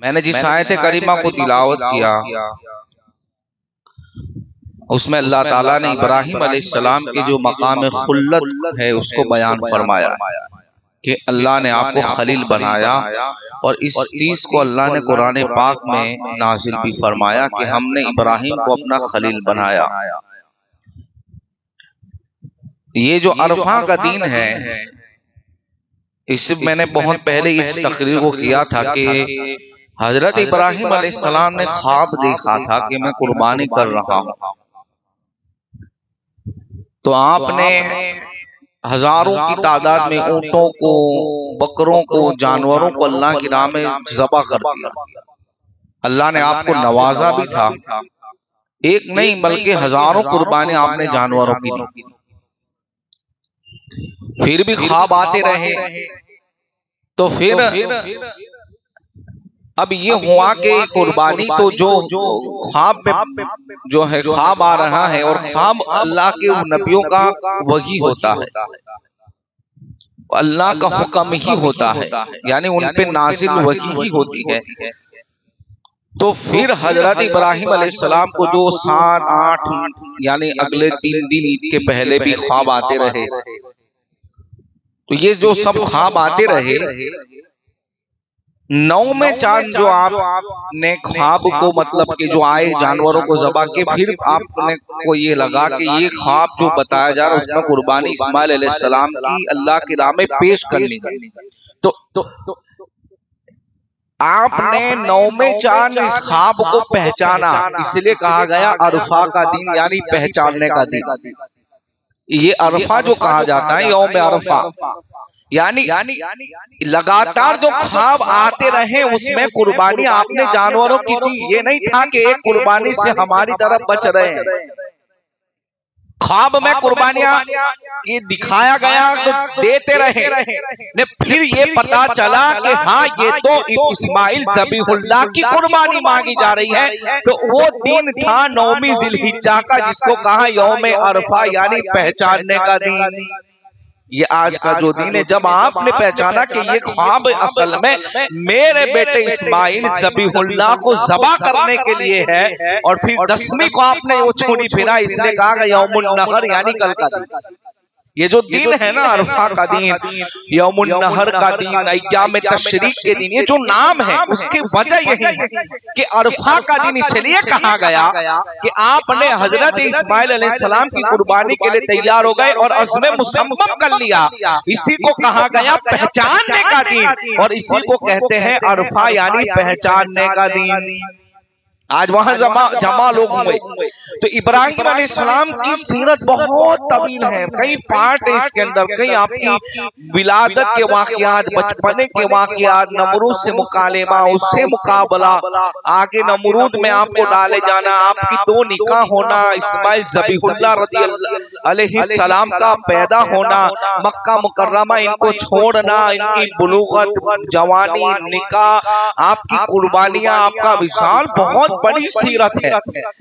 मैंने जिस आयत करीमा को तिलावत किया उसमें अल्लाह ताला ने इब्राहिम अलैहिस्सलाम के जो मकाम खुल्लत है उसको बयान फरमाया कि अल्लाह ने आपको खलील बनाया। और इस चीज को अल्लाह ने कुरान पाक में नाजिल भी फरमाया कि हमने इब्राहिम को अपना खलील बनाया। ये जो अरफा का दिन है, इससे मैंने बहुत पहले इस तकरीर को किया था कि हजरत इब्राहिम अलैहिस्सलाम ने ख्वाब देखा था कि मैं कुर्बानी कर रहा हूं, तो आपने हजारों की तादाद में ऊंटों को, बकरों को, जानवरों को अल्लाह की राह में ज़बह कर दिया। अल्लाह ने आपको नवाजा भी था, एक नहीं बल्कि हजारों कुर्बानी आपने जानवरों की दी। फिर भी ख्वाब आते रहे, तो फिर अब ये हुआ कि कुर्बानी तो जो ख्वाब में जो है ख्वाब आ रहा है, और ख्वाब अल्लाह के नबियों का वही होता है, अल्लाह का हुक्म ही होता है, यानी उन पे नाजिल वही ही होती है। तो फिर हजरत इब्राहिम अलैहिस्सलाम को जो 7, 8 यानी अगले 3 दिन ईद के पहले भी ख्वाब आते रहे, तो ये जो सब ख्वाब आते रहे, 9वें चांद जो आपने ख्वाब को मतलब कि जो आए जानवरों को ज़बह के, फिर आपने को ये लगा कि ये ख्वाब जो बताया जा रहा है उसमें कुर्बानी इस्माइल अलैहिस्सलाम की अल्लाह की राह में पेश करनी है। तो आपने 9वें चांद इस ख्वाब को पहचाना, इसलिए कहा गया अरफा का दिन यानी पहचानने का दिन। ये अरफा जो कहा जाता है यौम अरफा, यानी लगातार जो ख्वाब आते रहे उसमें कुर्बानी आपने जानवरों की दी। ये नहीं था कि एक कुर्बानी से हमारी तरफ बच रहे हैं, ख्वाब में कुर्बानियां की दिखाया गया तो देते रहे ने। फिर ये पता चला कि हाँ ये तो इस्माइल ज़बीहुल्लाह की कुर्बानी मांगी जा रही है। तो वो दिन था 9वीं जिलहिज्जा का, जिसको कहा यौम अरफा यानी पहचानने का दिन। ये आज का जो दिन है, जब आपने पहचाना कि ये ख्वाब असल में मेरे बेटे इस्माइल ज़बीहुल्लाह को ज़बह करने के लिए है, और फिर 10वीं को आपने वो छुरी फिरा, इसलिए कहा गया यौमुन नहर यानी कल का दिन। ये जो दिन है ना अरफा का दिन, यौमुन नहर का दिन, अय्याम तशरीक के दिन, ये जो नाम है उसकी वजह यही है कि अरफा का दिन इसलिए कहा गया कि आपने हजरत इस्माइल अलैहिस्सलाम की कुर्बानी के लिए तैयार हो गए और अज़्म मुसम्मम कर लिया। इसी को कहा गया पहचानने का दिन, और इसी को कहते हैं अरफा यानी पहचानने का दिन। आज वहां जमा लोग हुए। तो इब्राहिम अलैहिस्सलाम की सीरत बहुत तवील है, कई पार्ट है इसके अंदर, कई आपकी विलादत के वाकयात, बचपने के वाकयात, नमरूद से मुकालमा, उससे मुकाबला, आगे नमरूद में आपको डाले जाना, आपकी 2 निकाह होना, इस्माइल ज़बीहुल्लाह रज़ियल्लाहु अलैहिस्सलाम का पैदा होना, मक्का मुकर्रमा इनको छोड़ना, इनकी बुलूगत, जवानी, निकाह, आपकी कुर्बानियां, आपका विशाल बहुत बड़ी सीरत है।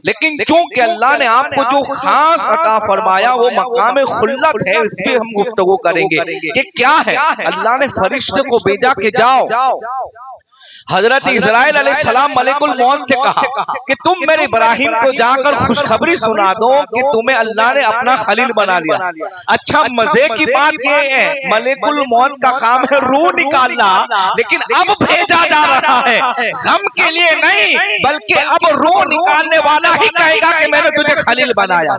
लेकिन क्योंकि अल्लाह ने आपको जो खास अता फरमाया वो मकाम खुल्लत है, इस पे हम गुफ्तगू करेंगे कि क्या है। अल्लाह ने फरिश्ते को भेजा कि जाओ हजरत इस्राइल अलैहिस्सलाम मलिकुल मौत से कहा कि तुम मेरे इब्राहिम को जाकर खुशखबरी सुना दो कि तुम्हें अल्लाह ने अपना खलील बना लिया। अच्छा, मजे की बात ये है मलिकुल मौत का काम है रूह निकालना, लेकिन अब भेजा जा रहा है गम के लिए नहीं, बल्कि अब रूह निकालने वाला ही कहेगा कि मैंने तुझे खलील बनाया।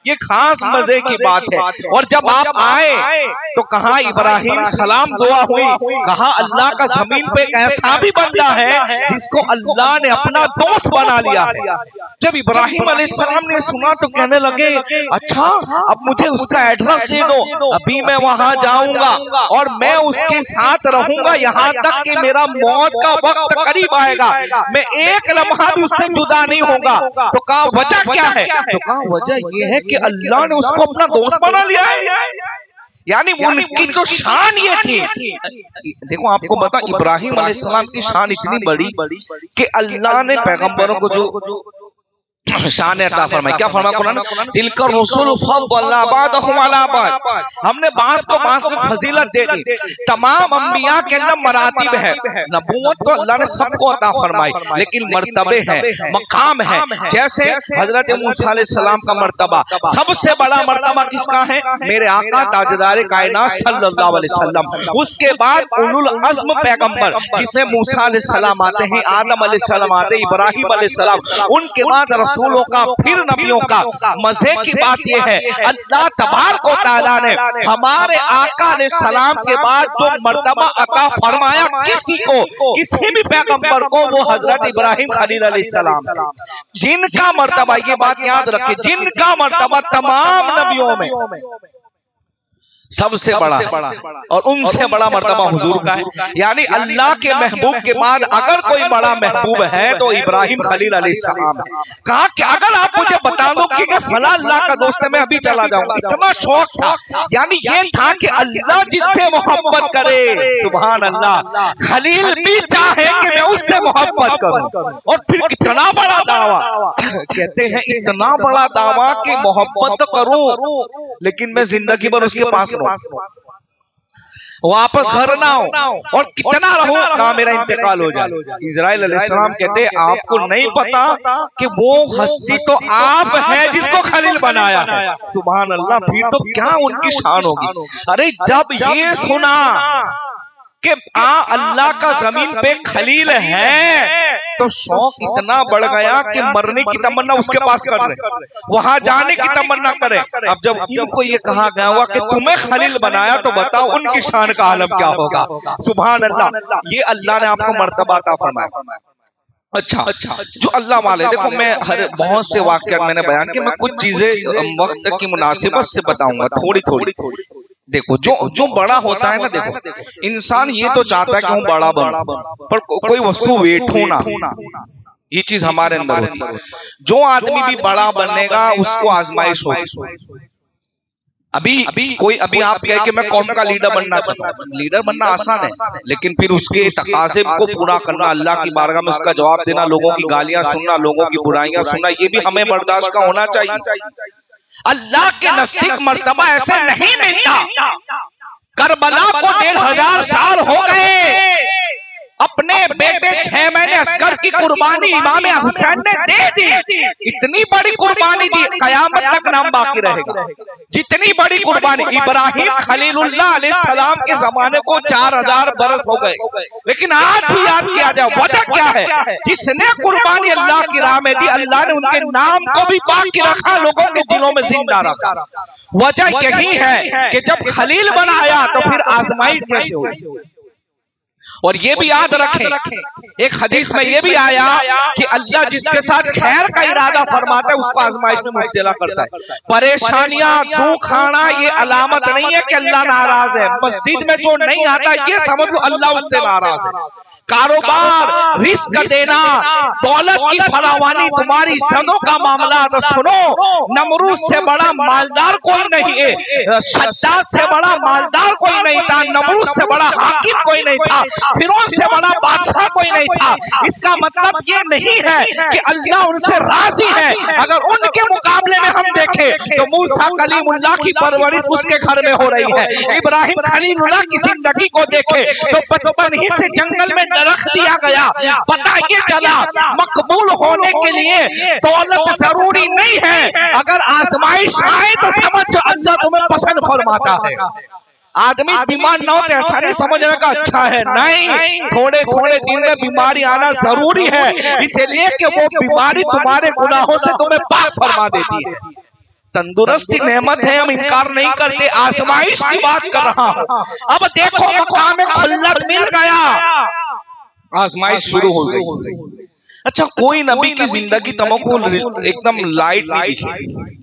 ये खास मजे की बात है। और जब आप आए तो कहा इब्राहिम सलाम दुआ हुई, कहा अल्लाह का जमीन पे एक ऐसा भी बंदा है जिसको अल्लाह ने अपना दोस्त बना लिया है। जब इब्राहिम अलैहिस्सलाम ने सुना तो कहने लगे अच्छा अब मुझे उसका एड्रेस दे दो, अभी मैं वहां जाऊंगा और मैं उसके साथ रहूंगा यहाँ तक कि मेरा मौत का वक्त करीब आएगा, मैं एक लम्हा भी उससे जुदा नहीं होगा। तो कहा वजह क्या है? तो कहा वजह ये है कि अल्लाह ने उसको अपना दोस्त बना लिया है। यानी उनकी जो शान ये थी, देखो आपको बता इब्राहिम अलैहिस्सलाम की शान इतनी बड़ी कि अल्लाह ने पैगंबरों को जो शान अता फरमाई। क्या फरमाया कुरान? तिलकर रसूल फद्दलना बादहुम अला बाद, हमने बास को बास में फजीलत दे दी। तमाम अंबिया के अंदर मरातिब है, नबूवत तो अल्लाह ने सबको अता फरमाई, लेकिन मर्तबे हैं, मकाम है। जैसे हजरत मूसा अलैहि सलाम का मर्तबा, सबसे बड़ा मर्तबा किसका है? मेरे आका ताजदार कायनात सल्लल्लाहु अलैहि वसल्लम। उसके बाद उलुल अज़्म पैगंबर जिसमें मूसा अलैहि सलाम आते हैं, आदम अलैहि सलाम आते हैं, इब्राहिम अलैहि सलाम, उनके बाद रसूलों का, फिर नबियों का। मजे की बात यह है, अल्लाह तबारक व तआला ने हमारे आका अलैहि सलाम के बाद जो मर्तबा अता फरमाया किसी को, किसी भी पैगंबर को, वो हजरत इब्राहिम खलील अलैहि सलाम, जिनका मर्तबा, ये बात याद रखें, जिनका मर्तबा तमाम नबियों में सबसे बड़ा है, और उनसे बड़ा मर्तबा हुजूर का है। यानी अल्लाह के महबूब के बाद अगर कोई बड़ा महबूब है तो इब्राहिम खलील अलैहिस्सलाम है। कहा कि अगर आप मुझे बता दो कि फला अल्लाह का दोस्त है, मैं अभी चला जाऊंगा। इतना शौक था, यानी ये था कि अल्लाह जिससे मोहब्बत करे, सुभान अल्लाह, खलील भी चाहे कि मैं उससे मोहब्बत करूं। और फिर कितना बड़ा दावा, कहते हैं इतना बड़ा दावा कि मोहब्बत तो करूं लेकिन मैं जिंदगी भर उसके पास वापस घर ना हो, और कितना रहूं, कहा मेरा इंतकाल हो जाए। इजराइल अलैहिस्सलाम कहते हैं आपको नहीं पता कि वो हस्ती तो आप है जिसको खलील बनाया है। सुभान अल्लाह, फिर तो क्या उनकी शान होगी। अरे जब ये सुना कि अल्लाह का जमीन पे खलील है तो शौक इतना बढ़ गया कि मरने की तमन्ना उसके पास कर रहे, वहां जाने की तमन्ना करे। अब जब इनको ये कहा गया हुआ कि तुम्हें खलील बनाया तो बताओ उनकी शान का आलम क्या होगा। सुभान अल्लाह, ये अल्लाह ने आपको मर्तबा अता फरमाया। अच्छा, जो अल्लाह वाले, देखो मैं हर बहुत से वाक़यात मैंने बयान किए, मैं कुछ चीजें वक्त की मुनासिबत से बताऊंगा थोड़ी थोड़ी। देखो जो बड़ा होता है ना, देखो इंसान ये तो चाहता है कि हम बड़ा बनूं, पर कोई वस्तु वेट हो ना, ये चीज हमारे अंदर होती है। जो आदमी भी बड़ा बनेगा उसको आजमाइश होगी। अभी आप कहे कि मैं कौम का लीडर बनना चाहता हूँ, लीडर बनना आसान है, लेकिन फिर उसके तकाज़े को पूरा करना, अल्लाह की बारगाह में उसका जवाब देना, लोगों की गालियां सुनना, लोगों की बुराइयां सुनना, ये भी हमें बर्दाश्त का होना चाहिए। अल्लाह के नज़दीक मर्तबा ऐसे नहीं मिलता। करबला को 1500 साल हो गए, अपने बेटे 6 महीने असगर की कुर्बानी इमाम हुसैन ने दे दी। इतनी बड़ी कुर्बानी दी, कयामत तक नाम बाकी रहेगा। जितनी बड़ी कुर्बानी, इब्राहिम खलीलुल्लाह अलैहिस्सलाम के जमाने को 4000 बरस हो गए, लेकिन आज भी याद किया जाए। वजह क्या है? जिसने कुर्बानी अल्लाह की राह में दी, अल्लाह ने उनके नाम को भी बाकी रखा, लोगों के दिलों में जिंदा रखा। वजह यही है कि जब खलील बनाया तो फिर आजमाइश कैसे हुई। और ये भी याद रखें, एक हदीस में ये भी आया कि अल्लाह जिसके साथ खैर का इरादा फरमाता है उसको आजमाइश में मुब्तला करता है। परेशानियां, दुख आना ये अलामत नहीं है कि अल्लाह नाराज है। मस्जिद में जो नहीं आता ये समझ लो अल्लाह उससे नाराज है। कारोबार, रिस्क देना, दौलत की फरावानी, तुम्हारी सनों का मामला, तो सुनो, नमरूद से बड़ा मालदार कोई नहीं है, शद्दाद से बड़ा मालदार कोई नहीं था, नमरूद से बड़ा हाकिम कोई नहीं था, फिरौन से बड़ा बादशाह कोई नहीं था। इसका मतलब ये नहीं है कि अल्लाह उनसे राजी है। अगर उनके मुकाबले में हम देखें तो मूसा कलीमुल्लाह की परवरिश उसके घर में हो रही है। इब्राहिम खलीलुल्लाह की जिंदगी को देखे तो बचपन ही से जंगल में रख दिया गया। पता ये चला मकबूल होने के लिए दौलत जरूरी नहीं है, अगर आजमाइश आए तो समझो अल्लाह तुम्हें पसंद फरमाता है। आदमी बीमार ना हो तो ऐसा नहीं समझने का अच्छा है, नहीं, थोड़े थोड़े दिन में बीमारी आना जरूरी है, इसलिए कि वो बीमारी तुम्हारे गुनाहों से तुम्हें पाक फरमा देती है। तंदुरुस्ती नेमत है, हम इनकार नहीं करते, आजमाइश की बात कर रहा हूं। अब देखो मकाम खुल्लत मिल गया, आजमाइश शुरू हो गई। अच्छा, कोई नबी की जिंदगी तुमको एकदम लाइट नहीं दिखी,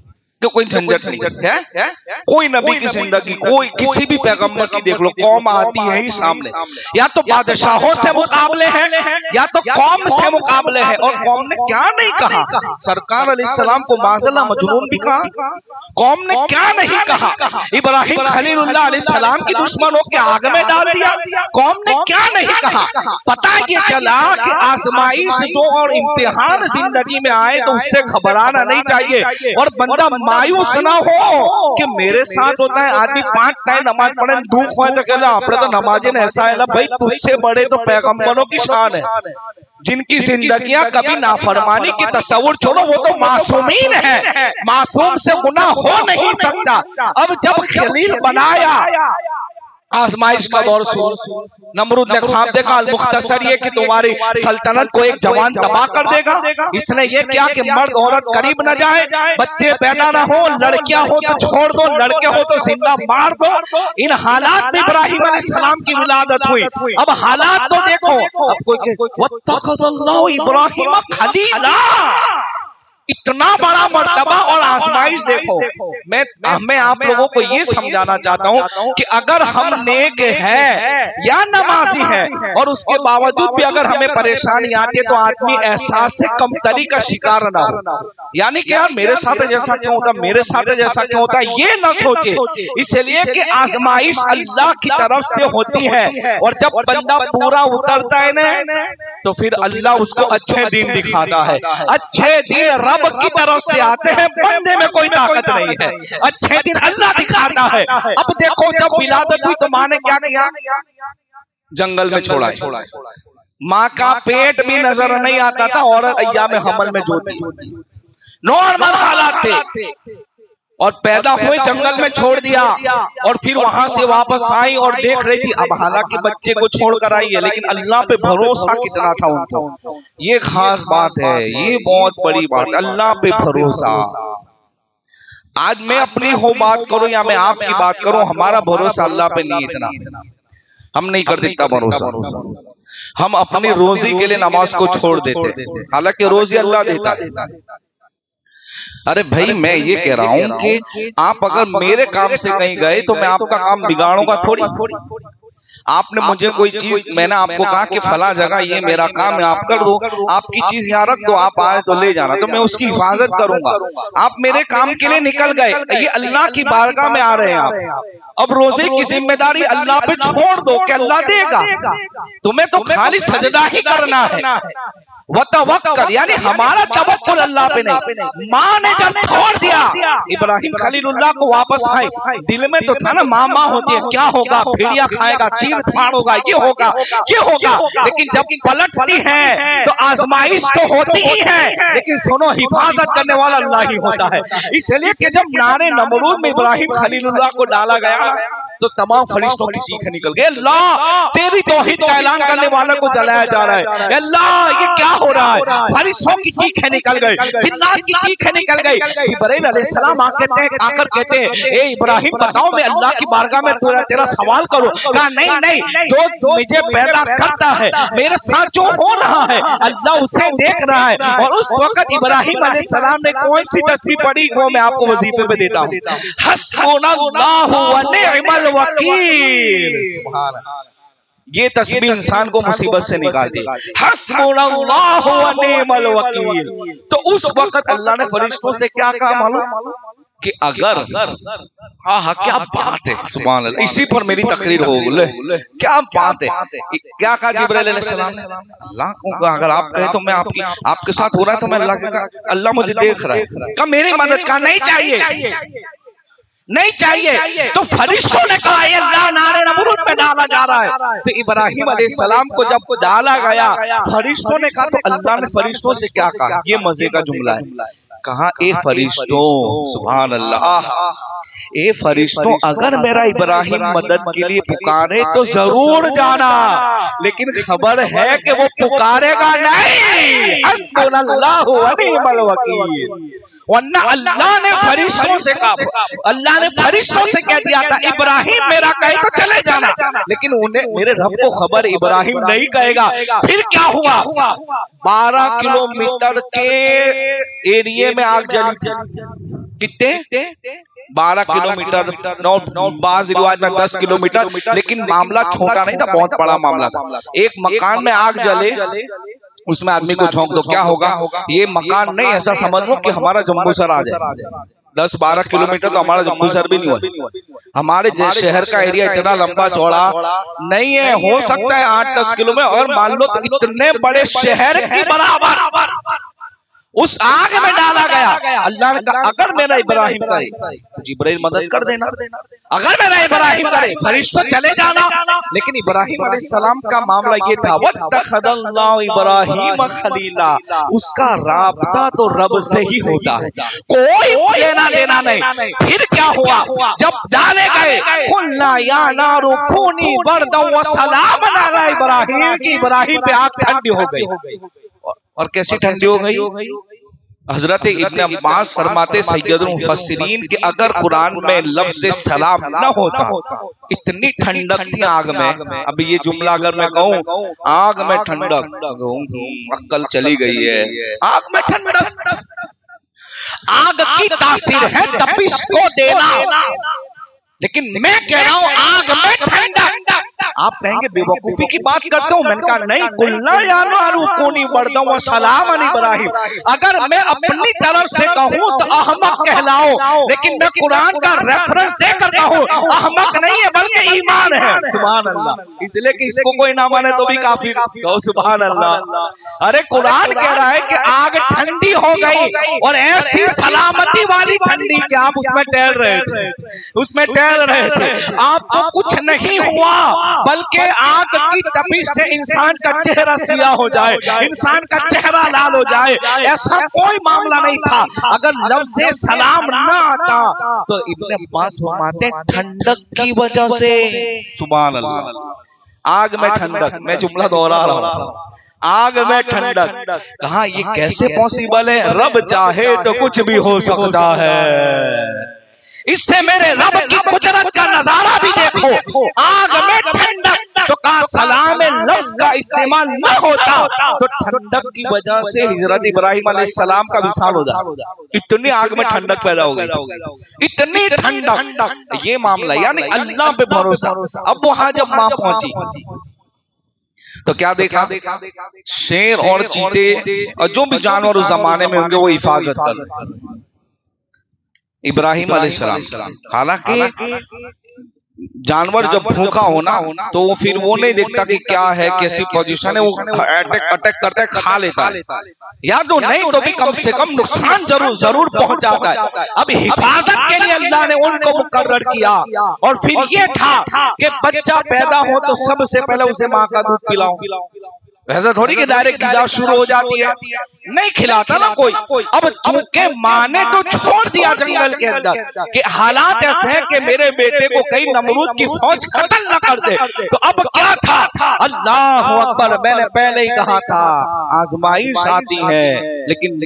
तो कोई झंझट नहीं है। कोई नबी की जिंदगी, कोई किसी भी पैगंबर की देख लो, कौम आती है ही सामने, या तो बादशाहों से मुकाबले हैं या तो कौम से मुकाबले हैं। और कौम ने क्या नहीं कहा, सरकार अलैहिस्सलाम को माज़ल्लाह मजनून भी कहा, कौम ने क्या नहीं कहा, इब्राहिम खलीलुल्लाह अलैहिस्सलाम की दुश्मनों के आग में डाल दिया, कौम ने क्या नहीं कहा। पता ये चला कि आजमाइश जो और इम्तिहान जिंदगी में आए तो उससे घबराना नहीं चाहिए और बंदा मायूस ना हो कि मेरे साथ होता है आदमी 5 टाइम नमाज पढ़े दुख हो तो कहना अपने तो नमाजे ने ऐसा है ना भाई, तुझसे बड़े तो पैगंबरों की शान है जिनकी जिंदगियां कभी नाफरमानी की तस्वुर छोड़ो, वो तो मासूमीन है, मासूम से गुनाह हो नहीं सकता। अब जब खलील बनाया आजमाइश का दौर शुरू, नमरूद ने ख्वाब देखा मुख्तसर ये कि तुम्हारी सल्तनत को एक जवान तबाह कर देगा। इसने ये किया कि मर्द औरत करीब न जाए, बच्चे पैदा ना हो, लड़कियां हो तो छोड़ दो, लड़के हो तो जिंदा मार दो। इन हालात में इब्राहिम अलैहिस्सलाम की विलादत हुई। अब हालात तो देखो, अब कोई वत्तखज़ल्लाहु इब्राहिम खलीला, इतना बड़ा मर्तबा और आजमाइश देखो। मैं आप लोगों को ये समझाना चाहता हूँ कि अगर हम नेक है या नमाजी है और उसके बावजूद भी अगर हमें परेशानी आती है तो आदमी एहसास से कमतरी का शिकार ना हो, यानी कि यार मेरे साथ जैसा क्यों होता, मेरे साथ जैसा क्यों होता, ये ना सोचे। इसलिए कि आजमाइश अल्लाह की तरफ से होती है और जब बंदा पूरा उतरता है ना तो फिर अल्लाह उसको अच्छे दिन दिखाता है। अच्छे दिन रब की तरफ से आते हैं, बंदे में कोई ताकत नहीं है, अच्छे दिन अल्लाह दिखाता है। अब देखो जब विलादत हुई तो माँ ने क्या किया, जंगल में छोड़ा। माँ का पेट भी नजर नहीं आता था, औरत अय्याम हमल में जो थी नॉर्मल हालात थे और पैदा हुए जंगल में छोड़ दिया और फिर वहां से वापस आई और देख रही थी। अब हालांकि बच्चे को छोड़कर आई है लेकिन अल्लाह पे भरोसा कितना था उनका, ये खास बात है, ये बहुत बड़ी बात, अल्लाह पे भरोसा। आज मैं अपनी हो बात करूं या मैं आपकी बात करूं, हमारा भरोसा अल्लाह पे नहीं, इतना हम नहीं कर देता भरोसा। हम अपनी रोजी के लिए नमाज को छोड़ देते, हालांकि रोजी अल्लाह देता है। अरे भाई मैं ये कह रहा हूं कि आप अगर मेरे काम से कहीं गए तो मैं आपका काम बिगाड़ूंगा थोड़ी। आपने मुझे कोई चीज, मैंने आपको कहा कि फला जगह ये मेरा काम है आप कर दो, आपकी चीज यहाँ रख दो, आप आए तो ले जाना, तो मैं उसकी हिफाजत करूंगा। आप मेरे काम के लिए निकल गए, ये अल्लाह की बारगाह में आ रहे हैं आप, अब रोजे की जिम्मेदारी अल्लाह पे छोड़ दो कि अल्लाह देगा, तुम्हें तो खाली सजदा ही करना है। वतवक्कल यानी हमारा तवक्कुल अल्लाह पे नहीं। माँ ने जब छोड़ दिया इब्राहिम खलीलुल्लाह को वापस आए, दिल में तो था ना माँ होती है, क्या होगा, भेड़िया खाएगा, चीर फाड़ होगा, ये होगा ये होगा, लेकिन जब पलटती है तो आजमाइश तो होती ही है, लेकिन सुनो हिफाजत करने वाला अल्लाह ही होता है। इसलिए कि जब नारे नमरूद में इब्राहिम खलीलुल्लाह को डाला गया तो तमाम फरिश्तों की चीखें निकल गई, अल्लाह तेरी तौहीद का ऐलान करने वालों को जलाया जा रहा है, अल्लाह ये क्या हो रहा है। फरिश्तों की चीखें निकल गई, जिन्नात की चीखें निकल गई। जिब्राइल अलैहिस्सलाम आकर कहते हैं ए इब्राहिम बताओ मैं अल्लाह की बारगाह में तेरा सवाल करूं। कहा नहीं नहीं, जो मुझे पैदा करता है, मेरे साथ जो हो रहा है अल्लाह उसे देख रहा है। और उस वक्त इब्राहिम अलैहिस्सलाम ने कौन सी तस्बीह पढ़ी वो मैं आपको वजीफे पे देता हूं, हस्बुनल्लाहु व निअमल वकील। सुभान अल्लाह, ये तस्बीह इंसान को मुसीबत से निकाल दी, हस्बुनल्लाहु व निअमल वकील। तो उस वक्त अल्लाह ने फरिश्तों से क्या कहा मालूम कि अगर हाँ क्या बात है, सुभान अल्लाह, इसी पर मेरी तकरीर हो गई, क्या बात है। क्या कहा जिब्राइल अलैहिस्सलाम ने, अल्लाह को अगर आप कहे तो मैं आपके साथ हो रहा है तो मैं अल्लाह के कहा अल्लाह मुझे देख रहा है, कहा मेरी मदद का नहीं चाहिए नहीं चाहिए। तो फरिश्तों ने कहा अल्लाह नारे नमरूद में डाला जा रहा है। तो इब्राहिम अलैहिस्सलाम को जब डाला गया फरिश्तों ने कहा, तो अल्लाह ने फरिश्तों से क्या कहा, ये मजे का जुमला है, कहा ए फरिश्तों, सुभान अल्लाह, ए फरिश्तों अगर मेरा इब्राहिम मदद के लिए पुकारे तो जरूर जाना, लेकिन खबर है कि वो पुकारेगा नहीं, हस्बुनल्लाहु व निअमल वकील। वरना अल्लाह ने फरिश्तों से कहा, अल्लाह ने फरिश्तों से कह दिया था इब्राहिम मेरा कहे तो चले जाना, लेकिन उन्हें मेरे रब को खबर इब्राहिम नहीं कहेगा। फिर क्या हुआ, 12 किलोमीटर के एरिया में आग जली, कितने 12 किलोमीटर, बाज़ रिवाज में 10 किलोमीटर, लेकिन मामला छोटा नहीं था, बहुत बड़ा मामला था। एक मकान में आग जले, उसमें आदमी को झोंक दो, क्या होगा, ये मकान नहीं ऐसा समझ लो कि हमारा जम्मू सर आ जाए, 10-12 किलोमीटर तो हमारा जम्मूसर भी नहीं हुआ। हमारे शहर का एरिया इतना लंबा चौड़ा नहीं है, हो सकता है 8-10 किलोमीटर, और मान लो तो इतने बड़े शहर के बराबर उस आग में डाला गया। अल्लाह ने कहा अगर मेरा इब्राहिम करे तो जिब्राइल मदद कर देना, अगर मेरा इब्राहिम करे फरिश्ता चले जाना। लेकिन इब्राहिम अलैहिस्सलाम का मामला ये था, वत्तखदल्लाहु इब्राहीम खलीला, उसका राबता तो रब से ही होता है, कोई लेना देना नहीं। फिर क्या हुआ, जब डाले गए कुल्ला या नारु कूनी बरदन व सलामन अला इब्राहीम, की इब्राहिम पे आग ठंडी हो गई। और कैसी ठंडी हो गई? हजरत इब्न अब्बास फरमाते सैयदुल मुफस्सिरीन कि अगर कुरान में लफ्ज़ सलाम न होता, इतनी ठंडक थी आग में। अब ये जुमला अगर मैं कहूँ आग में ठंडक, अक्ल चली गई है। आग में ठंडक, आग की तासीर है तपिश को देना, लेकिन मैं कह रहा हूँ आग में ठंडक। आप कहेंगे बेवकूफी की बात करते हो, मैंने कहा नहीं, कुल्ला या नारु कूनी बरदन व सलामन इब्राहीम, अगर मैं अपनी तरफ से कहूँ तो अहमक कहलाओ, लेकिन मैं कुरान का रेफरेंस देकर कहूँ अहमक नहीं है बल्कि ईमान है। सुभान अल्लाह। इसलिए कि इसको कोई ना माने तो भी काफी कहो सुभान अल्लाह। अरे कुरान कह रहा है कि आग ठंडी हो गई, और ऐसी सलामती वाली ठंडी कि आप उसमें टहल रहे थे, उसमें टहल रहे थे, आपको कुछ नहीं हुआ, बल्कि आग की तपिश से इंसान का चेहरा सिया हो जाए, इंसान का चेहरा लाल हो जाए, ऐसा कोई मामला नहीं था। अगर लफ्ज़े सलाम ना आता तो इब्न अब्बास फरमाते ठंडक की वजह से। सुभान अल्लाह। आग में ठंडक, मैं जुमला दोहरा रहा हूं, आग में ठंडक। कहा ये कैसे पॉसिबल है? रब चाहे तो कुछ भी हो सकता है। इससे मेरे रब की कुदरत का नजारा भी देखो, आग में ठंडक। तो कहा सलाम लफ्ज का इस्तेमाल न होता तो ठंडक की वजह से हजरत इब्राहिम अलैहिस्सलाम का विसाल हो जाता। इतनी आग में ठंडक पैदा हो गई, इतनी ठंडक। ये मामला यानी अल्लाह पे भरोसा। अब वहां जब मां पहुंची तो क्या देखा, शेर और चीते और जो भी जानवर उस जमाने में होंगे वो हिफाजत कर इब्राहिम अलैहिस्सलाम। हालांकि जानवर जब भूखा हो ना तो वो फिर वो नहीं देखता कि क्या है, कैसी पोजीशन है, वो अटैक करता है, खा लेता है, या तो नहीं तो भी कम से कम नुकसान जरूर पहुंचाता है। अब हिफाजत के लिए अल्लाह ने उनको मुकर्रर किया, और फिर ये था कि बच्चा पैदा हो तो सबसे पहले उसे माँ का दूध पिलाओ। ऐसा थोड़ी कि डायरेक्ट गिज़ा शुरू हो जाती है, नहीं खिलाता ना कोई। अब चूंकि माँ ने तो छोड़ दिया जंगल के अंदर कि हालात ऐसे हैं कि मेरे बेटे को कई नमरूद की फौज कत्ल न कर दे, तो अब क्या था, अल्लाह अकबर, मैंने पहले ही कहा था आजमाइश आती है, लेकिन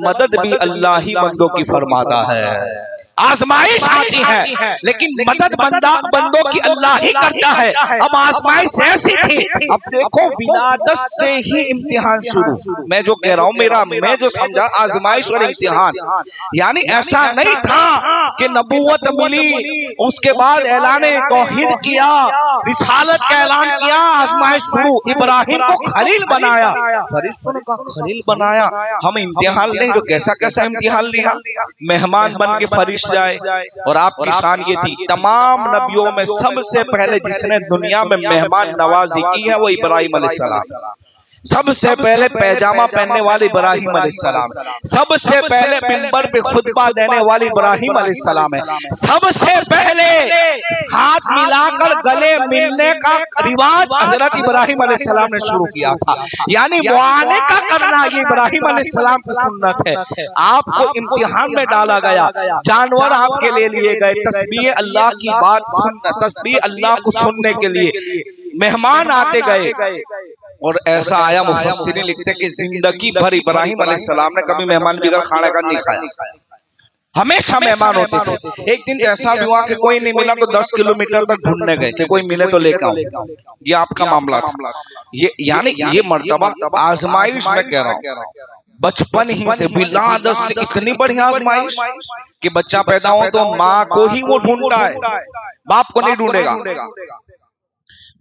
मदद भी अल्लाह ही बंदों की फरमाता है। आजमाइश आती है लेकिन मदद बंदों की अल्लाह ही करता है। अब आजमाइश ऐसी थी, अब देखो विलादत से ही इम्तिहान शुरू। मैं जो कह रहा हूँ मैं जो समझा आजमाइश और इम्तिहान, यानी ऐसा नहीं था कि नबूवत मिली उसके बाद ऐलान तौहीद किया, रिसालत का ऐलान किया, आजमाइश शुरू। इब्राहिम को खलील बनाया, फरिश्तों का खलील बनाया। हम इम्तिहान नहीं तो कैसा कैसा इम्तिहान लिया, मेहमान बन के फरिश्ते जाए। और आपकी शान ये थी, तमाम नबियों में सबसे पहले जिसने दुनिया में मेहमान नवाजी की है वो इब्राहिम अलैहिस्सलाम। सबसे पहले पैजामा पहनने वाले इब्राहिम अलैहिस्सलाम, सबसे पहले मिंबर पे खुतबा देने वाले इब्राहिम अलैहिस्सलाम है, सबसे पहले हाथ मिलाकर गले मिलने का रिवाज हजरत इब्राहिम अलैहिस्सलाम ने शुरू किया था। यानी मुआनका करना ये इब्राहिम अलैहिस्सलाम की सुन्नत है। आपको इम्तिहान में डाला गया, जानवर आपके ले लिए गए, तस्बीह अल्लाह की बात सुनना, तस्बीह अल्लाह को सुनने के लिए मेहमान आते गए। और ऐसा आया, मुफस्सिरीन लिखते कि जिंदगी भर इब्राहिम अलैहिस्सलाम ने कभी मेहमान बिगड़ खाने का नहीं खाया, हमेशा मेहमान होते थे। एक दिन ऐसा भी हुआ कि कोई नहीं मिला तो 10 किलोमीटर तक ढूंढने गए कि कोई मिले तो लेकर आओ। ये आपका मामला था। ये यानी ये मर्तबा आजमाइश में कह रहा हूँ, बचपन ही से विलादत से इतनी बढ़िया आजमाइश कि बच्चा पैदा हो तो माँ को ही वो ढूंढता है, बाप को नहीं ढूंढेगा।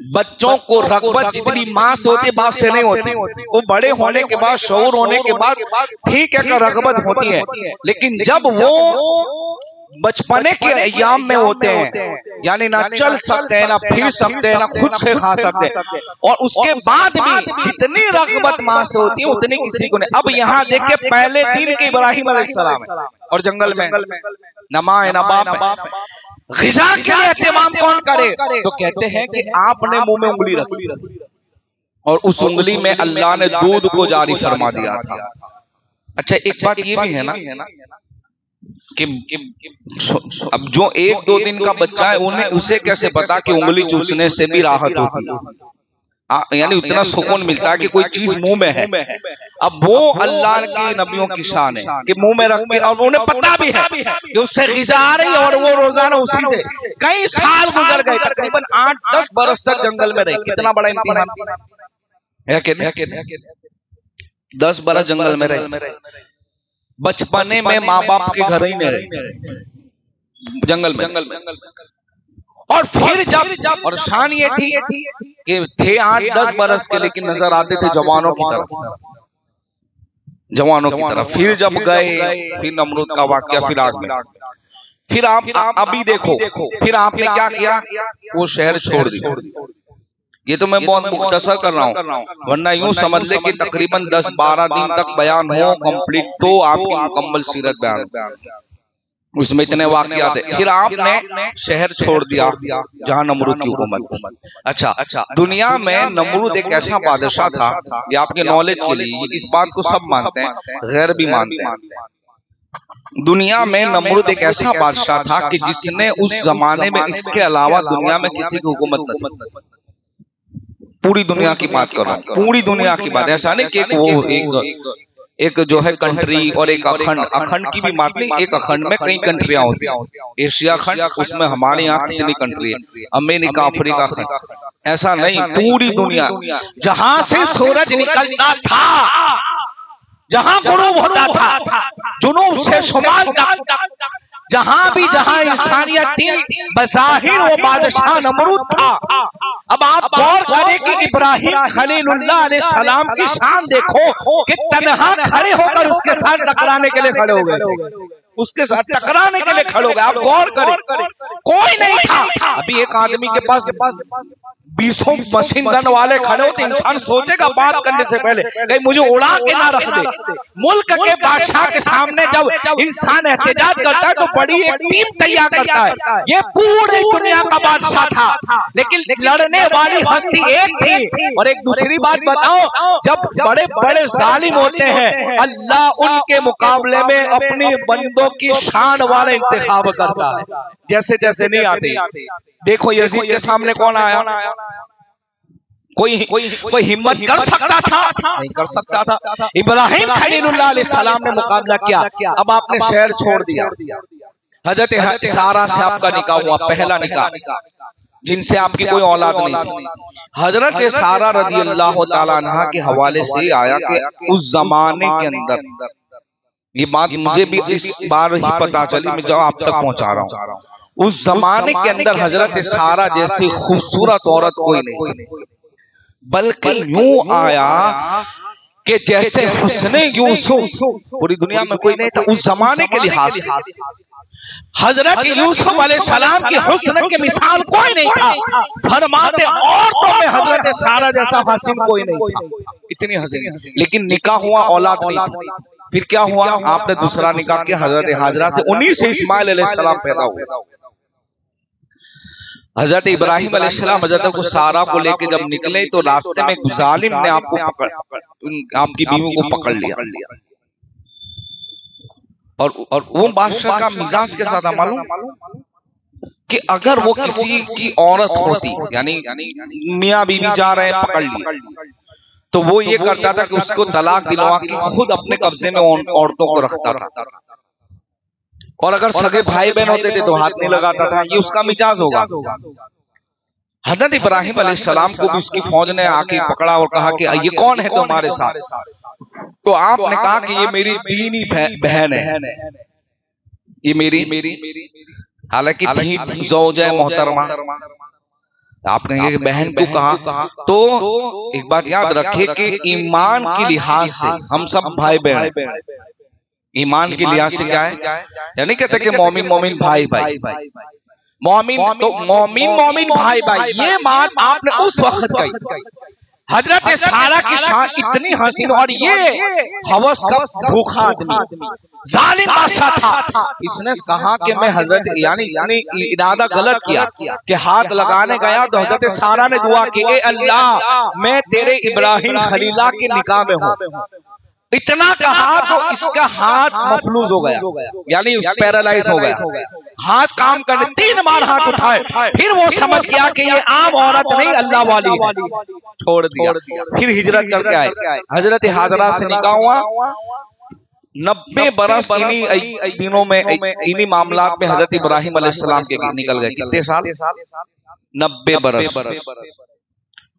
बच्चों को रग़बत जितनी माँ से होती है बाप से नहीं होती। वो बड़े होने के बाद, शऊर होने के बाद ठीक है कि रग़बत होती है, लेकिन जब वो बचपने के अय्याम में होते हैं, यानी ना चल सकते हैं, ना फिर सकते हैं, ना खुद से खा सकते हैं, और उसके बाद भी जितनी रग़बत मां से होती है उतनी किसी को नहीं। अब यहाँ देखिए पहले दिन के इब्राहिम अलैहिस्सलाम है और जंगल में न मां है न बाप है, ग़िज़ा के लिए एहतिमाम कौन करे? तो कहते हैं कि आपने मुंह में उंगली रखी और उस उंगली में अल्लाह ने दूध को जारी फरमा दिया था। अच्छा एक बात ये भी है ना कि अब जो 1-2 दिन का बच्चा है उन्हें उसे कैसे पता कि उंगली चूसने से भी राहत होती है, यानी उतना सुकून मिलता है कि कोई चीज मुंह में है। अब वो अल्लाह के नबियों की शान है कि मुंह में रख के, और उन्हें पता भी है कि उससे ग़िज़ा आ रही है और वो रोजाना उसी से कई साल गुजर गए, तकरीबन 8-10 बरस तक जंगल में रहे। कितना बड़ा इम्तिहान है कि 10 बरस जंगल में रहे, बचपने में माँ बाप के घर ही में रहे जंगल में। और फिर जब और शान ये थी कि थे 8-10 बरस के, लेकिन नजर आते थे जवानों की तरफ। फिर जब गए, फिर नमरूद का वाकया, फिर आग में। फिर आप अभी देखो, फिर आपने क्या किया? वो शहर छोड़ दिया। ये तो मैं बहुत मुख्तसर कर रहा हूँ, वरना यूं समझ ले कि तकरीबन 10-12 दिन तक बयान हो कंप्लीट तो आपकी मुकम्मल सीरत बयान, उसमें इतने वाक़यात है। फिर आपने शहर छोड़ दिया जहां नमरूद की हुकूमत। अच्छा, दुनिया में नमरूद एक ऐसा बादशाह था, ये आपके नॉलेज के लिए, इस बात को सब मानते हैं, गैर भी मानते हैं। दुनिया में नमरूद एक ऐसा बादशाह था कि जिसने उस जमाने में इसके अलावा दुनिया में किसी की हुकूमत न थी। पूरी दुनिया की बात कर रहा हूँ, पूरी दुनिया की बात, ऐसा नहीं कि वो एक जो है कंट्री और एक अखंड की भी बात नहीं। एक अखंड में कई कंट्रियां होती हैं, एशिया खंड, उसमें हमारे यहाँ कितनी कंट्री है, अमेरिका, अफ्रीका खंड, ऐसा नहीं, पूरी दुनिया। जहां से सूरज निकलता था, जहां गुरूब होता था, जुनूब से शुमाल तक, जहां इंसानियत थी, बज़ाहिर वो बादशाह नमरूद था। अब आप गौर करें कि इब्राहिम खलीलुल्लाह अलैहिस्सलाम की शान देखो कि तन्हा खड़े होकर उसके साथ टकराने के लिए खड़े हो गए, उसके साथ टकराने के लिए खड़े हो गए। आप गौर करें, कोई नहीं था। अभी एक आदमी के पास 20 मशीन गन वाले खड़े होते, इंसान सोचेगा बात करने से पहले कहीं मुझे उड़ा के ना रख दे। मुल्क के बादशाह के सामने जब इंसान एहतिजाज करता है तो बड़ी एक टीम तैयार करता है। ये पूरी दुनिया का बादशाह था, लेकिन लड़ने वाली हस्ती एक थी। और एक दूसरी बात बताओ, जब बड़े बड़े जालिम होते हैं, अल्लाह उनके मुकाबले में अपने बंदों की शान वाला इंतखाब करता है, जैसे जैसे नहीं आते। देखो यजीद के सामने कौन आया? कोई हिम्मत कर सकता था? नहीं कर सकता था। इब्राहिम खलीलुल्लाह अलैहिस्सलाम ने मुकाबला किया। अब आपने शहर छोड़ दिया, हजरत सारा से आपका निकाह हुआ, पहला निकाह, जिनसे आपकी कोई औलाद नहीं थी। हजरत सारा रज़ी अल्लाह तआला अन्हा के हवाले से आया कि उस जमाने के अंदर, ये बात मुझे भी इस बार ही पता चली, मैं जो आप तक पहुंचा रहा हूँ, उस जमाने के अंदर हजरत सारा जैसी खूबसूरत औरत कोई नहीं थी, बल्कि यूं आया कि जैसे हुस्ने यूसुफ पूरी दुनिया में कोई नहीं था उस जमाने के लिहाज से। हजरत यूसुफ अलैहिस्सलाम की हुस्न की मिसाल कोई नहीं था। फरमाते औरतों में हजरत सारा जैसा हसीन कोई नहीं था, इतनी हसीन। लेकिन निकाह हुआ, औलाद नहीं थी। फिर क्या हुआ? आपने दूसरा निकाह किया हजरत हाजरा से, उन्हीं से इस्माइल अलैहिस्सलाम पैदा हुए। हजरत इब्राहिम अलैहिस्सलाम हजरत को सारा को लेके जब निकले तो रास्ते में जालिम ने आपकी बीवी को पकड़ लिया। और वो बादशाह का मिजाज के साथ मालूम कि अगर वो किसी की औरत होती, यानी मियाँ बीवी जा रहे हैं, पकड़ लिया, तो वो ये करता था कि उसको तलाक दिलवा के खुद अपने कब्जे में औरतों को रखता था। और अगर सगे भाई बहन होते थे तो हाथ नहीं लगाता था। ये उसका मिजाज होगा। हजरत इब्राहिम अलैहिस्सलाम को भी उसकी फौज ने आके पकड़ा और कहा कि ये कौन है तुम्हारे साथ? तो आपने कहा कि ये मेरी दीनी बहन है, ये मेरी हालांकि थी ज़ौजा मोहतरमा। आप कहेंगे कि बहन को कहा, तो एक बात याद रखिए कि ईमान के लिहाज से हम सब भाई बहन हैं। ईमान के लिहाज से क्या है, यानी कहते कि मोमिन मोमिन भाई भाई, मोमिन तो मोमिन भाई भाई, ये बात आपने उस वक्त कही। हजरत सारा की शान इतनी हसीन, और ये हवस का भूखा आदमी जालिम बादशाह था, इसने कहा कि मैं हजरत यानी इरादा गलत किया कि हाथ लगाने गया तो हजरत सारा ने दुआ की, ए अल्लाह मैं तेरे इब्राहिम खलीला के निकाह में हूँ। इतना कहा तो इसका हाथ मफलूज हो गया, यानी पैरालाइज हो गया, हाथ काम करने 3 बार हाथ उठाए, फिर वो समझ गया कि ये आम औरत नहीं अल्लाह वाली है, छोड़ दिया। फिर हिजरत करके आए, हजरत हाजरा से निकाह हुआ। 90 बरस इन्हीं दिनों में इन्हीं मामलात में हजरत इब्राहिम अलैहिस्सलाम के निकल गए। कितने साल? 90 बरस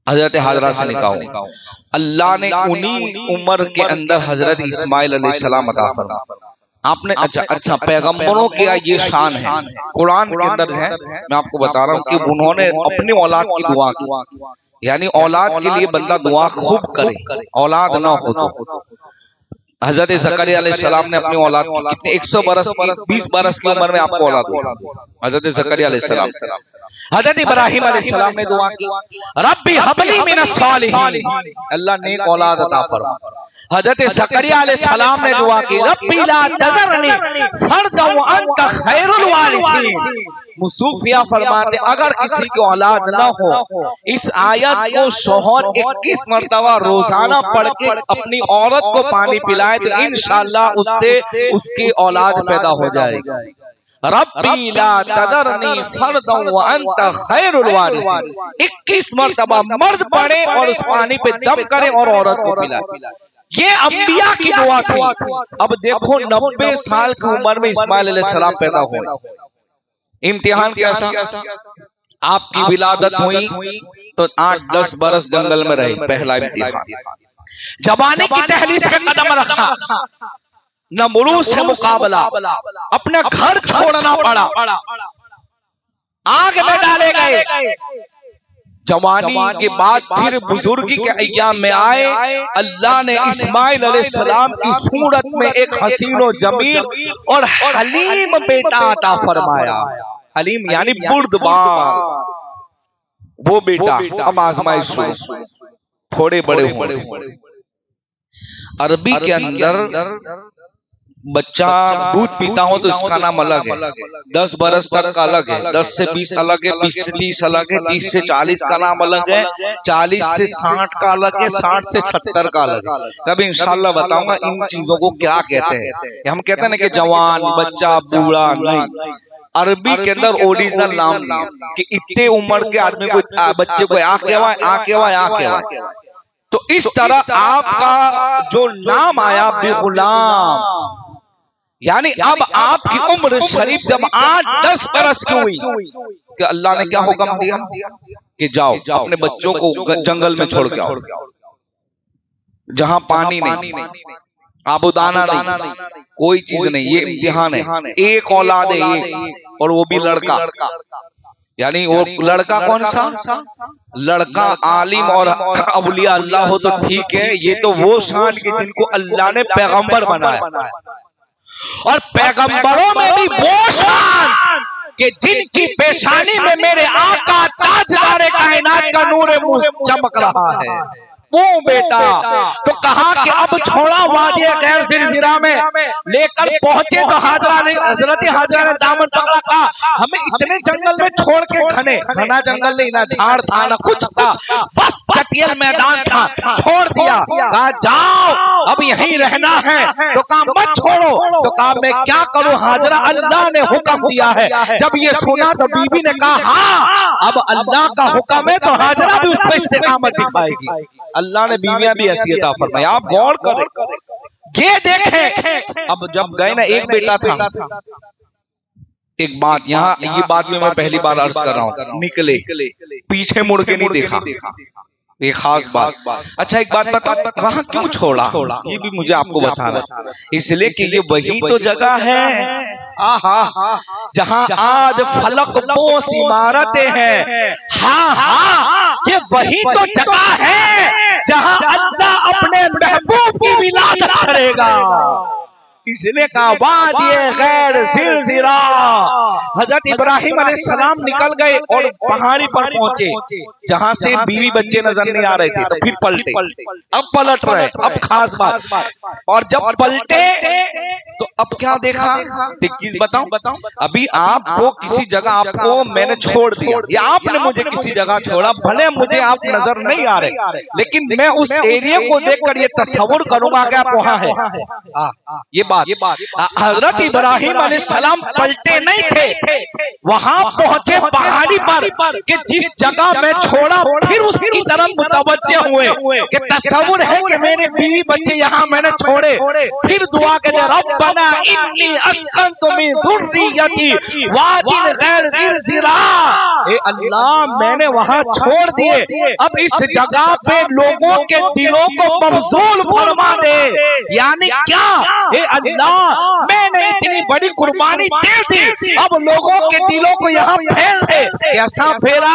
हजरत हाजरा से निकाह हुआ। अल्लाह ने उन्हीं उम्र के अंदर हजरत इस्माइल अलैहिस्सलाम अता फरमाया। आपने अच्छा पैगंबरों की ये शान है, कुरान के अंदर है। मैं आपको बता रहा हूँ कि उन्होंने अपनी औलाद की दुआ की, यानी औलाद के लिए बंदा दुआ खूब करे, औलाद ना हो तो। हजरत ज़करिया अलैहिस्सलाम ने अपनी औलाद की कितने 100 बरस 20 बरस की उम्र में आपको औलाद हुई, हजरत ज़करिया अलैहिस्सलाम। हजरत इब्राहिम अलैहिस्सलाम ने दुआ की, रब्बी हबली मिनस सालिहीन, अल्लाह नेक औलाद अता फरमा। हजरत ज़करिया अलैहिस्सलाम ने दुआ की, रब्बी ला तज़रनी फर्दन व अंत खैरुल वारिसीन। मुसूफिया फरमाते अगर किसी की औलाद ना हो, इस आयत को शौहर 21 मरतबा रोजाना पढ़ के अपनी औरत को पानी पिलाए तो इंशाअल्लाह उससे उसकी औलाद पैदा हो जाएगी। रब्बी ला तदरनी फर्दन व अंत खैरुल वारिसीन, 21 मरतबा मर्द पढ़े और उस पानी पे दम करे और औरत को पिलाए। ये अंबिया की दुआ थी। अब देखो 90 साल की उम्र में इस्माइल अलैहिस्सलाम पैदा हुए। इम्तिहान कैसा? आपकी विलादत हुई तो 8-10 बरस जंगल में रहे, पहला इम्तिहान। जवानी की दहलीज पे कदम रखा, नमरूद से मुकाबला, अपना घर छोड़ना पड़ा, आग में डाले गए। जवानी के बाद फिर बुजुर्गी के अय्याम में आए, अल्लाह ने इस्माइल अलैहिस्सलाम की सूरत में एक हसीन व जमील और हलीम बेटा अता फरमाया। हलीम यानी बुर्दबार, वो बेटा। अब आजमाइश थोड़े बड़े हुए। अरबी के अंदर बच्चा दूध पीता हो तो इसका नाम अलग है, 10 बरस तक का अलग है, 10 से 20 अलग है, 20 से 30 अलग है, 30 से 40 का नाम अलग है, 40 से 60 का अलग है, 60 से 70 का अलग है। तभी इंशाल्लाह बताऊंगा इन चीजों को क्या कहते हैं। हम कहते हैं ना कि जवान, बच्चा, बूढ़ा, नहीं। अरबी के अंदर ओरिजिनल नाम नहीं है कि इतने उम्र के आदमी को, बच्चे को आके तो इस तरह आपका जो नाम आया बेगुलाम, यानी अब आपकी उम्र शरीफ जब 8-10 बरस की हुई कि अल्लाह ने क्या हुक्म दिया कि जाओ अपने बच्चों को जंगल में छोड़ के आओ, जहां पानी नहीं, आबूदाना नहीं, कोई चीज नहीं। ये इम्तिहान है, एक औलाद है एक, और वो भी लड़का। यानी वो लड़का कौन सा? लड़का आलिम और अवलिया अल्लाह हो तो ठीक है, ये तो वो शान के जिनको अल्लाह ने पैगंबर बनाया। और पैगंबरों में भी वो शान कि जिनकी पेशानी में मेरे आका ताजदार कायनात का नूर मुझ चमक रहा है। वो बेटा तो कहा कि अब छोड़ा वादिया गैर सिलसिला में, लेकर पहुंचे तो हजरत हाजरा ने दामन पकड़ा, कहा हमें इतने जंगल में छोड़ के, घना जंगल नहीं, ना झाड़ था ना कुछ था, बस चटियल मैदान था, छोड़ दिया। कहा जाओ अब यहीं रहना है, तो कहा मत छोड़ो। तो कहा मैं क्या करूं हाजरा, अल्लाह ने हुक्म दिया है। जब ये सुना तो बीबी ने कहा हाँ अब अल्लाह का हुक्म है तो हाजरा भी उस पर इस्तेकामत दिखाएगी। अल्लाह ने बीवियां भी ऐसी अता फरमाई। आप गौर करें, ये देखें। अब जब गए ना, एक बेटा था। एक बात यहाँ, ये बात में मैं पहली बार अर्ज कर रहा हूँ, निकले पीछे मुड़ के नहीं देखा, ये खास बात। अच्छा एक बात बता, वहां क्यों छोड़ा, ये भी मुझे आपको बताना। इसलिए कि ये वही तो जगह है जहां आज फलक पोस इमारतें हैं। हाँ, ये वही तो जगह है जहां अल्लाह अपने महबूब की विलादत करेगा। इसने कहा वादिए गैर ज़िरज़िरा। हजरत इब्राहिम अलैहिस्सलाम निकल गए और पहाड़ी पर पहुंचे जहां से बीवी बच्चे नजर नहीं आ रहे थे। तो फिर पलटे, अब पलट रहे, अब खास बात। और जब पलटे तो अब क्या देखा, चीज बताऊं, अभी आपको किसी जगह आपको मैंने छोड़ दिया या आपने मुझे किसी जगह छोड़ा, भले मुझे आप नजर नहीं आ रहे, लेकिन मैं उस एरिया को देखकर ये तस्वुर करूंगा कि आप वहां है। ये बात हजरत इब्राहिम अलैहिस्सलाम पलटे नहीं थे, वहां पहुंचे पहाड़ी पर कि जिस जगह मैं छोड़ा फिर उसकी तरफ मुतवज्जे हुए कि तस्वुर है कि मेरे बीवी बच्चे यहाँ मैंने छोड़े। फिर दुआ के रब्बना इन्नी अस्कनतु मिन ज़ुर्रिय्यती वादिन गैर ज़िरज़िरा, ए अल्लाह मैंने वहां छोड़ दिए, अब इस जगह पे लोगों के दिलों को मबज़ूल फरमा दे। यानी क्या, ए अल्लाह मैंने इतनी बड़ी कुर्बानी दे दी, अब लोगों के दिलों को यहाँ फेर दे। कैसा फेरा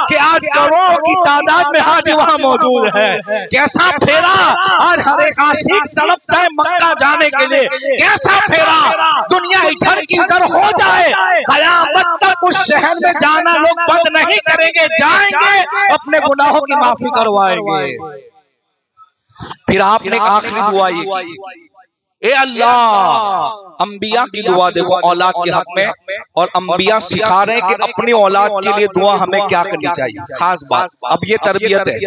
कि आज करोड़ों की तादाद में हाजी वहां मौजूद है। कैसा फेरा, आज हर एक आशिक तड़पता है मक्का जाने के लिए। कैसा फेरा, दुनिया इधर की उधर हो जाए, कयामत तक उस शहर में जाना लोग बंद नहीं करेंगे, जाएंगे अपने गुनाहों की माफी करवाएंगे। फिर आपने आखिरी दुआ ये की, ए अल्लाह, अंबिया की दुआ देखो औलाद के हक में, और अंबिया सिखा रहे हैं कि अपनी औलाद के लिए दुआ हमें क्या करनी चाहिए। खास बात, अब ये तरबियत है,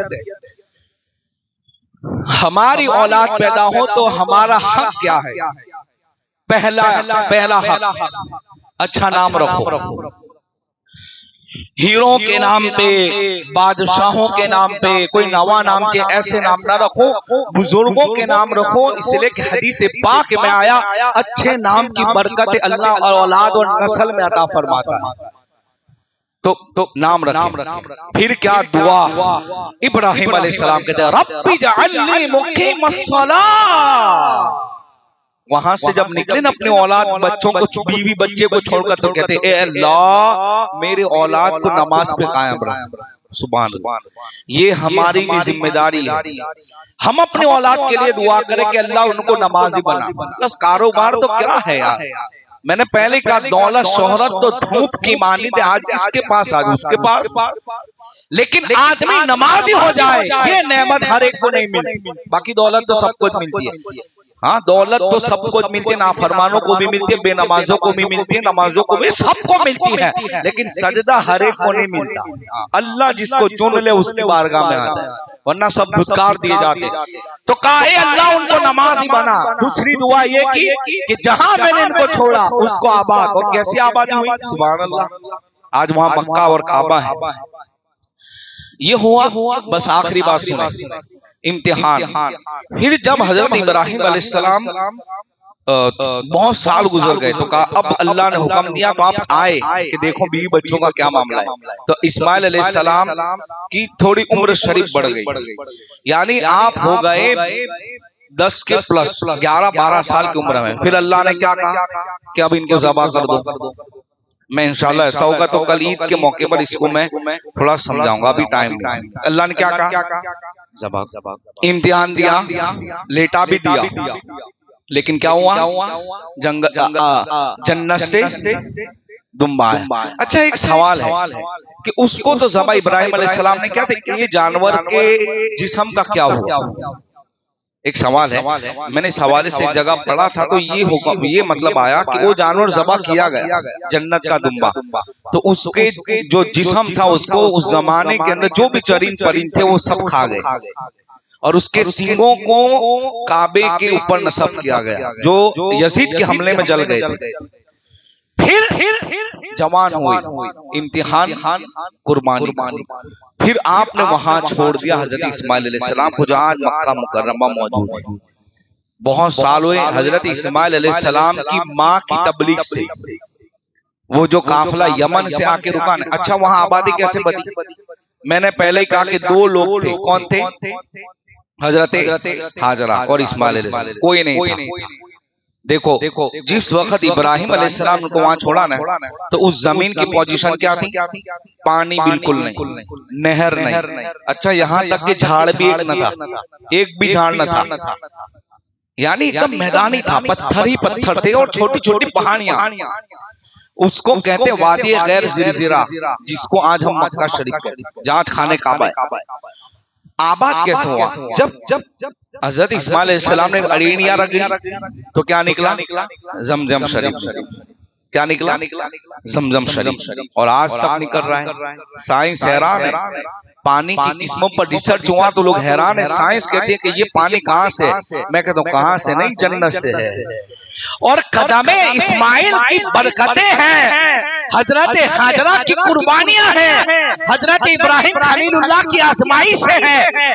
हमारी औलाद पैदा हो तो हमारा हक क्या है। पहला हक, अच्छा नाम रखो। हीरो के नाम पे, बादशाहों के नाम पे कोई नवा नाम के ऐसे नाम ना रखो, बुजुर्गों के नाम रखो। इसलिए कि हदीस पाक में आया, अच्छे नाम की बरकत अल्लाह और औलाद और नस्ल में अता फरमाता है। तो नाम रखें। फिर क्या दुआ, इब्राहिम अलैहिस्सलाम कहते हैं रब्बी जअलनी मुक़ीमस्सलाह। वहां से जब निकले ना अपने औलाद बच्चों को, बीवी बच्चे को छोड़कर, तो कहते ए अल्लाह मेरे औलाद को नमाज पे कायम रख। सुभान अल्लाह, ये हमारी भी जिम्मेदारी है। हम अपने औलाद के लिए दुआ करें कि अल्लाह उनको नमाजी बना। बस कारोबार तो क्या है यार, मैंने पहले कहा दौलत शोहरत तो धूप की मानी थी, आज इसके पास आज उसके पास, लेकिन आदमी नमाजी हो जाए ये नेमत हर एक को नहीं मिलती। बाकी दौलत तो सब कुछ मिलती है, हाँ दौलत तो सबको मिलती है, नाफरमानों को भी मिलती है, बेनमाजों को भी मिलती है, नमाजों को भी, सबको मिलती है, लेकिन सजदा हर एक को नहीं मिलता। अल्लाह जिसको चुन ले उसकी बारगाह में आता है, वरना सब धुतकार दिए जाते। तो कहा अल्लाह उनको नमाजी बना। दूसरी दुआ ये की कि जहां मैंने इनको छोड़ा उसको आबाद, और कैसी आबादी हुई, सुभान अल्लाह, आज वहां मक्का और काबा है। ये हुआ। बस आखिरी बात सुने, इम्तिहान। फिर जब हजरत इब्राहिम अलैहिस्सलाम बहुत साल गुजर गए तो कहा अब अल्लाह ने हुक्म दिया तो आप आए कि देखो बीवी बच्चों का क्या मामला है। तो इस्माइल अलैहिस्सलाम की थोड़ी उम्र शरीफ बढ़ गई, यानी आप हो गए 10 के प्लस 11-12 साल की उम्र में। फिर अल्लाह ने क्या कहा कि अब इनको ज़बा कर दो। मैं इंशाल्लाह ऐसा होगा तो कल ईद के मौके पर इसको मैं थोड़ा समझाऊंगा, अभी टाइम नहीं। अल्लाह ने क्या कहा, ज़बा। इम्तिहान दिया, लेटा भी दिया, लेकिन क्या हुआ, जन्नत से दुम्बा है। अच्छा एक सवाल है कि उसको तो ज़बा इब्राहिम अलैहिस्सलाम ने क्या था, ये जानवर के जिस्म का क्या हुआ, एक सवाल है। मैंने इस हवाले से एक जगह पढ़ा था तो ये मतलब आया कि वो जानवर ज़बा किया गया, जन्नत का दुम्बा, तो उसके जो जिस्म था उसको उस जमाने के अंदर जो भी चरिंद परिंद थे वो सब खा गए, और उसके सींगों को काबे के ऊपर नस्ब किया गया जो यजीद के हमले में जल गए थे। फिर जवान हुई, इम्तिहान, कुर्बानी। फिर आपने वहां छोड़ दिया हजरत इस्माइल अलैहिस्सलाम को, जो आज मक्का मुकर्रमा मौजूद है। बहुत साल हुए हजरत इस्माइल अलैहिस्सलाम की माँ की तबलीग से, वो जो काफिला यमन से आके रुका। अच्छा वहां आबादी कैसे बनी, मैंने पहले ही कहा कि 2 लोग थे। कौन थे, हजरत हाजरा और इस्माइल अलैहिस्सलाम, कोई नहीं था। देखो जिस वक्त इब्राहिम अलैहिस्सलाम को वहां छोड़ा ना, तो उस जमीन की पोजीशन क्या थी, पानी बिल्कुल नहीं, नहर नहीं। अच्छा यहाँ तक कि झाड़ भी एक न था, एक भी झाड़ न था। यानी एकदम मैदानी था, पत्थर ही पत्थर थे और छोटी छोटी पहाड़ियां। उसको कहते हैं वादी गैर जिरजिरा, जिसको आज हम मक्का शरीफ कहते हैं, जहाँ खाने काबा है। आबाद कैसे हुआ? जब हजरत इस्माइल अलैहिस्सलाम ने अड़ीनिया रख दी तो क्या निकला? जमजम शरीफ। क्या निकला? जमजम शरीफ। और आज सब निकल रहा है। साइंस हैरान है, पानी की किस्मों पर रिसर्च हुआ तो लोग हैरान है। साइंस कहती है कि ये पानी कहाँ से? मैं कहता हूँ कहाँ से नहीं, जन्नत से है। और कदमे इस्माइल की बरकतें हैं, हजरत हाजरा की कुर्बानियां हैं, हजरत इब्राहिम खलीलुल्लाह की आजमाइश है।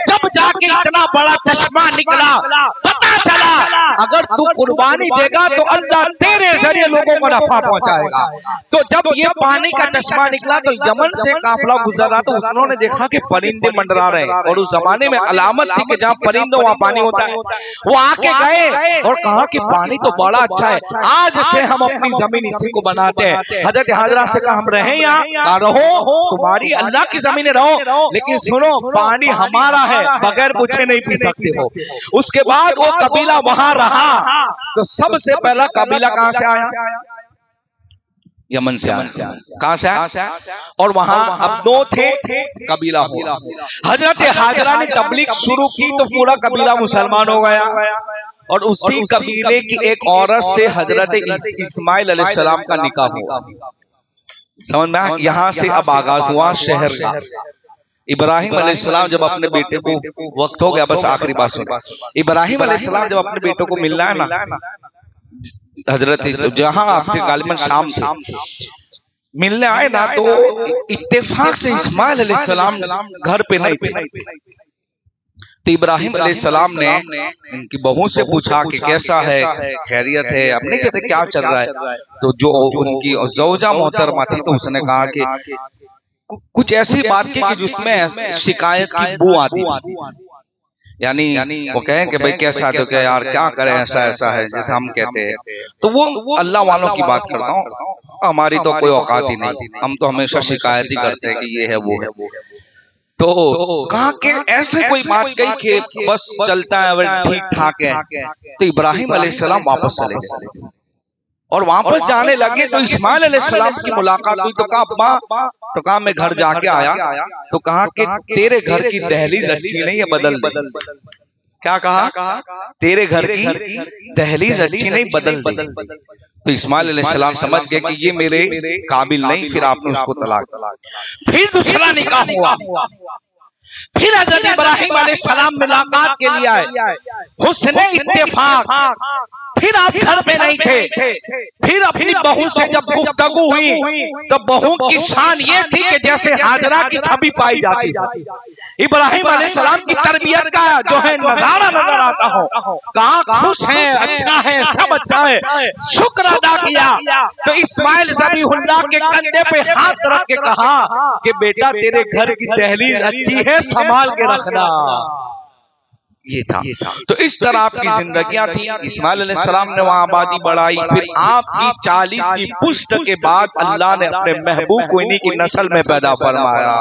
जब जाके इतना बड़ा चश्मा निकला, पता चला अगर तू कुर्बानी देगा तो अल्लाह तेरे जरिए लोगों को नफा पहुंचाएगा। तो जब ये पानी का चश्मा निकला तो यमन से काफिला गुजर रहा, तो उन्होंने देखा कि परिंदे मंडरा रहे हैं, और उस जमाने में अलामत थी कि जहाँ परिंदे वहाँ पानी होता है। वो आके गए और कहा कि पानी तो बड़ा अच्छा है, आज से हम अपनी जमीन इसी को बनाते हैं। हजरत हाजरा से कहा हम रहे यहाँ, रहो, तुम्हारी अल्लाह की जमीनें रहो, लेकिन सुनो पानी हमारा है, बगैर पूछे नहीं पी सकते हो। उसके बाद वो कबीला वहां रहा। तो सबसे पहला कबीला कहां से आया? यमन से आया। कहां से आया? और वहां अब दो थे, कबीला हुआ। हजरत हाजरा ने तबलीग शुरू की तो पूरा कबीला मुसलमान हो गया, और उसी कबीले की एक औरत से हजरत इस्माइल अलैहिस्सलाम का निकाह हुआ। समझ में आया? यहाँ से अब आगाज हुआ शहर का। इब्राहिम अलैहिस्सलाम जब अपने बेटे को, वक्त हो गया बस आखिरी बात सुनो, इब्राहिम अलैहिस्सलाम जब अपने बेटों को मिलना है ना, हजरत जहां आपके गालिबन शाम थे, मिलने आए ना, तो इत्तेफाक से इस्माइल अलैहिस्सलाम घर पे नहीं थे। तो इब्राहिम अलैहिस्सलाम ने इनकी बहू से पूछा कि कैसा है, खैरियत है? अब नहीं कहते क्या चल रहा है। तो जो उनकी जौजा मोहतरमा थी तो उसने कहा कि कुछ ऐसी बात की कि जिसमें शिकायत की बू आती, यानी वो कहें कि भाई कैसा, तो क्या यार क्या करें, ऐसा ऐसा है जैसे हम कहते हैं। तो वो अल्लाह वालों की बात करता हूँ, हमारी तो कोई औकात ही नहीं, हम तो हमेशा शिकायत ही करते हैं कि ये है वो है। तो कहा कि ऐसे कोई बात कही कि बस चलता है, ठीक ठाक है। तो इब्राहिम अलैहिस्सलाम वापस चले गए, और वापस जाने लगे तो इस्माइल अलैहिस्सलाम की मुलाकात हुई। तो कहा अब्बा, तो कहा मैं घर जाके आया, तो कहा कि तेरे घर की दहलीज अच्छी नहीं है, बदल दे। क्या कहा? तेरे घर की दहलीज अच्छी नहीं, बदल दे। तो इस्माइल अलैहिस्सलाम समझ गए कि ये मेरे काबिल नहीं, फिर आपने उसको तलाक। फिर दूसरा निकाह हुआ, फिर हजरत इब्राहिम अलैहिस्सलाम मुलाकात के लिए आए, हुस्ने इत्तेफाक। फिर आप घर में नहीं थे। फिर अपनी बहू से जब गुफ्तगू हुई तो बहू की शान ये थी कि जैसे हाजरा की छवि पाई जाती। इब्राहिम अलैहिस्सलाम की तरबियत का जो है नजारा नजर आता हो, कहा खुश है, अच्छा है, सब अच्छा है, शुक्र अदा किया। तो इस्माइल ज़बीहुल्लाह के कंधे पे हाथ रख के कहा कि बेटा तेरे घर की दहलीज अच्छी है, संभाल के रखना। ये था। तो इस तरह आपकी जिंदगियां थी। इस्माइल अलैहिस्सलाम ने वहां आबादी बढ़ाई। फिर आपकी 40 की पुश्त के बाद अल्लाह ने अपने महबूब को इन्हीं की नस्ल में पैदा फरमाया।